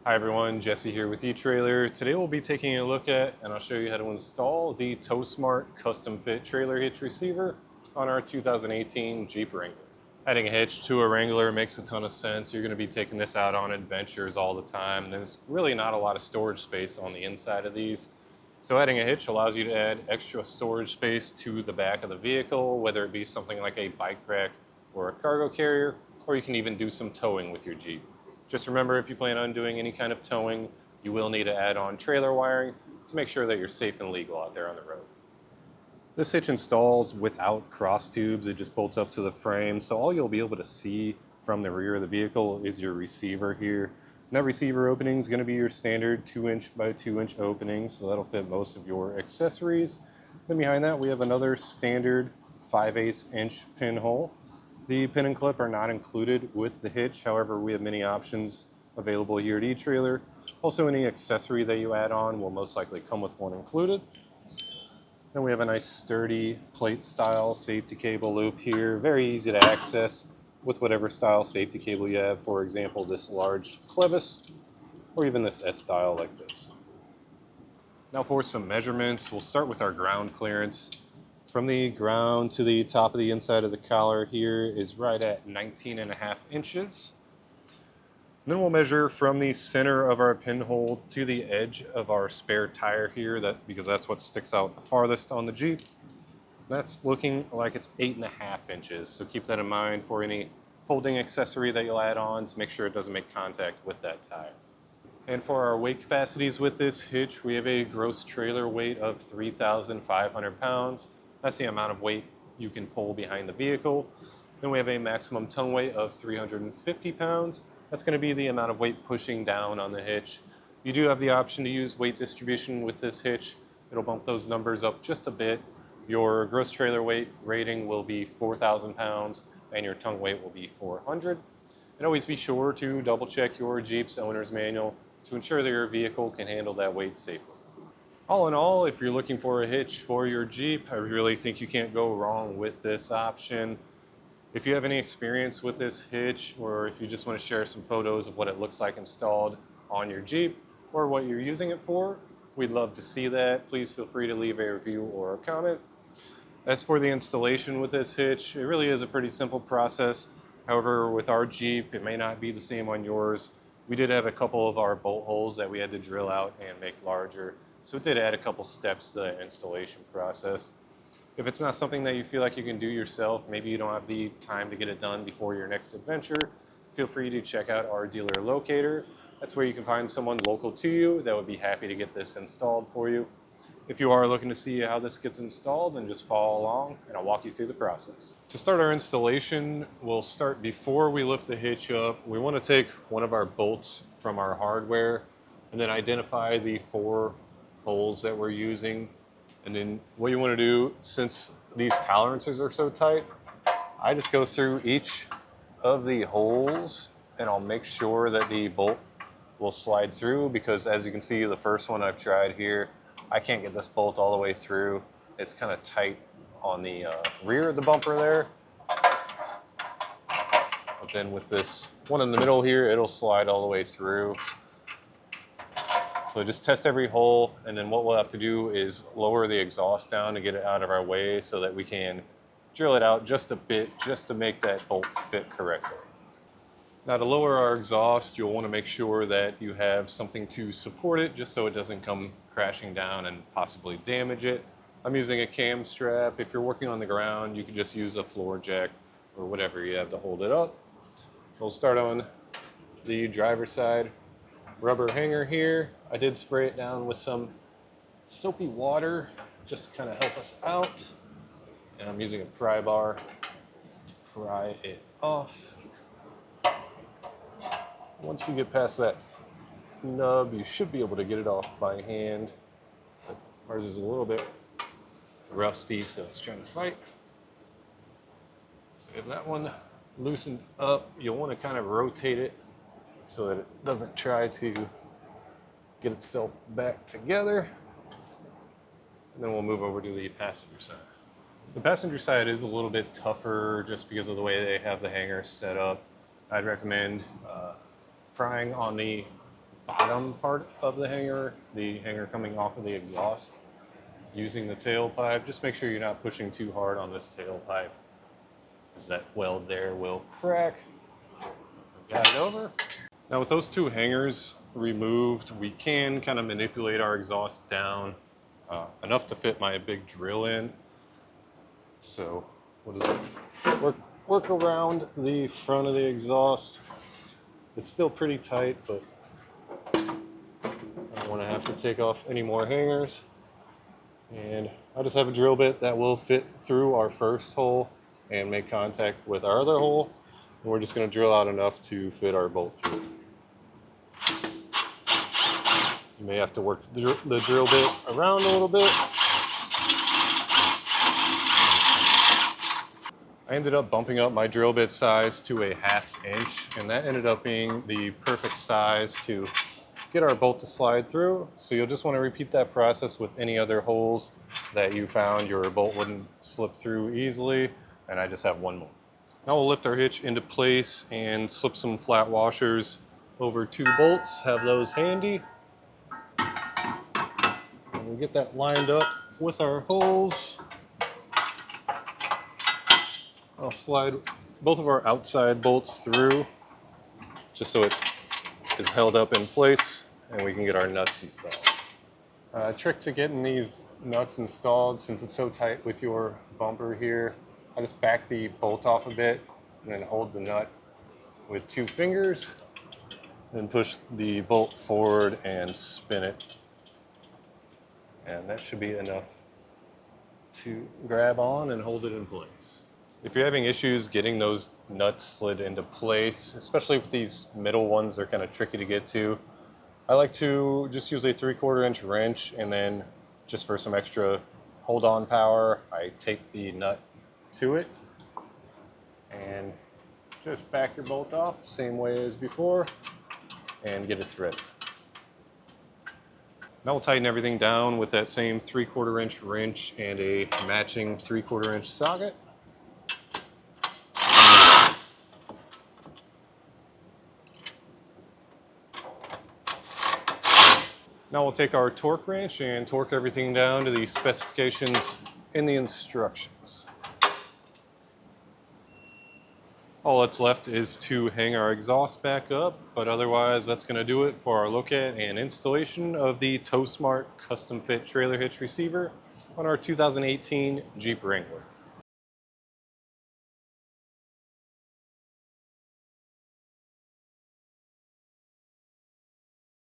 Hi everyone, Jesse here with Etrailer. Today we'll be taking a look at, and I'll show you how to install the TowSmart custom fit trailer hitch receiver on our 2018 Jeep Wrangler. Adding a hitch to a Wrangler makes a ton of sense. You're going to be taking this out on adventures all the time. There's really not a lot of storage space on the inside of these. So adding a hitch allows you to add extra storage space to the back of the vehicle, whether it be something like a bike rack or a cargo carrier, or you can even do some towing with your Jeep. Just remember, if you plan on doing any kind of towing, you will need to add on trailer wiring to make sure that you're safe and legal out there on the road. This hitch installs without cross tubes. It just bolts up to the frame. So all you'll be able to see from the rear of the vehicle is your receiver here. And that receiver opening is going to be your standard 2-inch by 2-inch opening. So that'll fit most of your accessories. Then behind that, we have another standard 5/8 inch pinhole. The pin and clip are not included with the hitch. However, we have many options available here at Etrailer. Also, any accessory that you add on will most likely come with one included. Then we have a nice sturdy plate style safety cable loop here. Very easy to access with whatever style safety cable you have. For example, this large clevis or even this S style like this. Now for some measurements, we'll start with our ground clearance. From the ground to the top of the inside of the collar here is right at 19.5 inches. Then we'll measure from the center of our pinhole to the edge of our spare tire here, because that's what sticks out the farthest on the Jeep. That's looking like it's 8.5 inches. So keep that in mind for any folding accessory that you'll add on to make sure it doesn't make contact with that tire. And for our weight capacities with this hitch, we have a gross trailer weight of 3,500 pounds. That's the amount of weight you can pull behind the vehicle. Then we have a maximum tongue weight of 350 pounds. That's going to be the amount of weight pushing down on the hitch. You do have the option to use weight distribution with this hitch. It'll bump those numbers up just a bit. Your gross trailer weight rating will be 4,000 pounds and your tongue weight will be 400. And always be sure to double check your Jeep's owner's manual to ensure that your vehicle can handle that weight safely. All in all, if you're looking for a hitch for your Jeep, I really think you can't go wrong with this option. If you have any experience with this hitch, or if you just want to share some photos of what it looks like installed on your Jeep or what you're using it for, we'd love to see that. Please feel free to leave a review or a comment. As for the installation with this hitch, it really is a pretty simple process. However, with our Jeep, it may not be the same on yours. We did have a couple of our bolt holes that we had to drill out and make larger. So it did add a couple steps to the installation process. If it's not something that you feel like you can do yourself, maybe you don't have the time to get it done before your next adventure, feel free to check out our dealer locator. That's where you can find someone local to you that would be happy to get this installed for you. If you are looking to see how this gets installed, then just follow along and I'll walk you through the process. To start our installation, we'll start before we lift the hitch up. We want to take one of our bolts from our hardware and then identify the 4 holes that we're using. And then what you want to do, since these tolerances are so tight, I just go through each of the holes and I'll make sure that the bolt will slide through, because as you can see, the first one I've tried here, I can't get this bolt all the way through. It's kind of tight on the rear of the bumper there. But then with this one in the middle here, it'll slide all the way through. So just test every hole, and then what we'll have to do is lower the exhaust down to get it out of our way so that we can drill it out just a bit, just to make that bolt fit correctly. Now to lower our exhaust, you'll want to make sure that you have something to support it just so it doesn't come crashing down and possibly damage it. I'm using a cam strap. If you're working on the ground, you can just use a floor jack or whatever you have to hold it up. We'll start on the driver's side rubber hanger here. I did spray it down with some soapy water just to kind of help us out. And I'm using a pry bar to pry it off. Once you get past that nub, you should be able to get it off by hand. But ours is a little bit rusty, so it's trying to fight. So we have that one loosened up. You'll want to kind of rotate it so that it doesn't try to get itself back together. And then we'll move over to the passenger side. The passenger side is a little bit tougher just because of the way they have the hanger set up. I'd recommend prying on the bottom part of the hanger coming off of the exhaust, using the tailpipe. Just make sure you're not pushing too hard on this tailpipe, because that weld there will crack. Got it over. Now with those two hangers removed, we can kind of manipulate our exhaust down enough to fit my big drill in. So we'll just work around the front of the exhaust. It's still pretty tight, but I don't want to have to take off any more hangers. And I just have a drill bit that will fit through our first hole and make contact with our other hole. And we're just going to drill out enough to fit our bolt through. You may have to work the drill bit around a little bit. I ended up bumping up my drill bit size to a 1/2 inch, and that ended up being the perfect size to get our bolt to slide through. So you'll just want to repeat that process with any other holes that you found your bolt wouldn't slip through easily, and I just have one more. Now we'll lift our hitch into place and slip some flat washers over 2 bolts, have those handy. And we'll get that lined up with our holes. I'll slide both of our outside bolts through just so it is held up in place and we can get our nuts installed. A trick to getting these nuts installed, since it's so tight with your bumper here, I just back the bolt off a bit and then hold the nut with 2 fingers, then push the bolt forward and spin it. And that should be enough to grab on and hold it in place. If you're having issues getting those nuts slid into place, especially with these middle ones, they're kind of tricky to get to. I like to just use a 3/4 inch wrench, and then just for some extra hold on power, I tape the nut to it and just back your bolt off same way as before and get it threaded. Now we'll tighten everything down with that same 3/4 inch wrench and a matching 3/4 inch socket. Now we'll take our torque wrench and torque everything down to the specifications in the instructions. All that's left is to hang our exhaust back up, but otherwise that's going to do it for our look at and installation of the TowSmart custom fit trailer hitch receiver on our 2018 Jeep Wrangler.